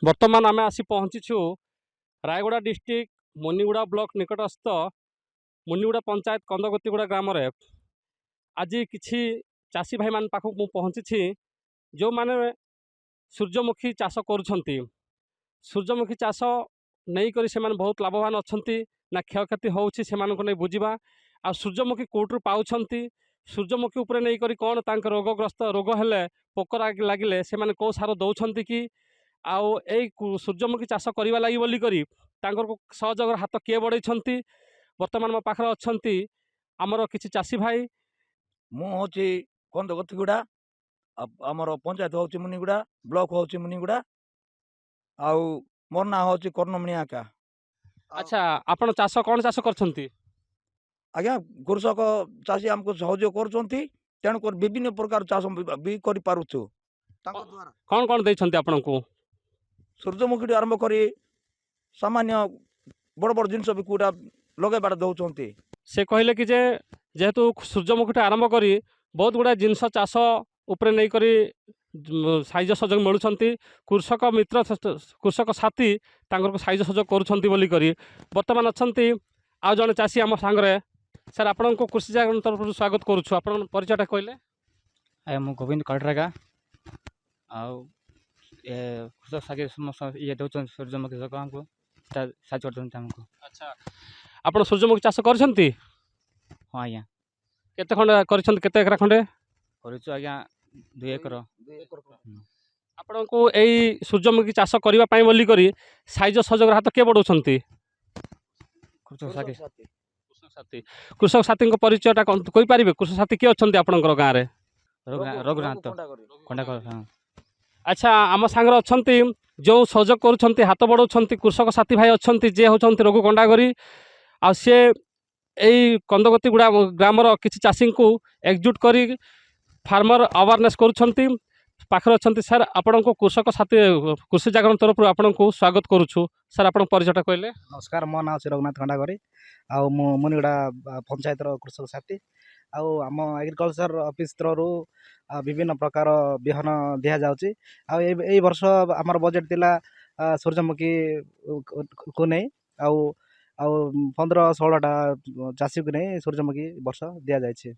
बर्तमान आम आसी पहुँचीछु रायगड़ा डिस्ट्रिक्ट मुनिगुड़ा ब्लॉक निकटस्थ मुनिगुड़ा पंचायत कंदगतिगुड़ा ग्राम रे आज किसी चाषी भाई मान पाखक मु पहुँची जो माने सूर्यमुखी चाष करुछंती सूर्यमुखी चाष नहीं करी से बहुत लाभवान अच्छा ना क्षयक्षति होउछि सेमानक नहीं बुझा आ सूर्यमुखी कोटू पाउछंती सूर्यमुखी उपरे नहीं करी कौन तांक रोगग्रस्त रोग हेले पोक लगिले से माने को सार दौरान कि आउ सूर्यमुखी चाष करने लगी बोलिकी सहयोग हाथ किए बढ़ई बर्तमान मो पाखे अच्छा आमर किसी चाषी भाई मुझे कंदगतिगुड़ा आमर पंचायत हूँ मुनिगुड़ा ब्लॉक हूँ मुनिगुड़ा आउ मोर ना हूँ कर्णमणि आका। अच्छा आपण चाष कौन चाष करछंती आज्ञा कृषक चाषी आमको सहयोग कर तेणुक विभिन्न प्रकार चाष भी कर पारुछु कौन कौन देछंती आपण को सूर्यमुखी आरंभ कर सामान्य बड़ बड़ जिनस भी कूटा लगेबार दौरान से कहले कि जेहेतु सूर्यमुखी आरंभ करी बहुत गुड़ा जिनस चाष उपरे नहीं करी साइज सहयोग मिलुंट कृषक मित्र कृषक साथी साइज सहयोग करुँच बर्तमान अच्छा आउ जड़े चाषी आम सांगे सर आपण को कृषि जागरण तरफ स्वागत करुछु आपण परिचयटा कहले आया मु गोविंद कटरागा आउ कृषक साथी समस्त ये दौरान सूर्यमुखी हमको साहाଯ୍ୟ करते हमको। अच्छा आपण सूर्यमुखी चाष करछंती हाँ आज्ञा केते खंडे करछंती केते एकरा खंडे करूँ आज्ञा 2 एकर आपण को एई सूर्यमुखी चाष करबा पई बोली करी साइज सहयोग हाथ के बढ़ौछंती कृषक साथी कृषक साथी परिचयटा कहि पारिबे कृषक साथी के अछंती आपनकर गाँ रे रघुनाथ खंडाकर। हाँ अच्छा आम सांगे अच्छा जो सहयोग करुँच हाथ बढ़ाऊँ कृषक साथी भाई अच्छा जे हूँ रघु कंडागरी आ सी कंदगतिगुड़ा ग्रामर किसी चाषी को एकजुट कर फार्मर अवेयरनेस करुँच पाखे अच्छा सर आपण को कृषक साथी कृषि जागरण तरफ आपण को स्वागत करुछु सर आप परिचयटा कहले। नमस्कार मो ना रघुनाथ खंडागरी आ मुनिगुड़ा पंचायत कृषक साथी आम एग्रिकल्चर ऑफिस थ्रू विभिन्न प्रकार बिहन दि जाऊँगी आई वर्ष आमर बजेट थिला सूर्यमुखी को नहीं आउ 15-16टा चाषी को नहीं सूर्यमुखी वर्ष दि जाए।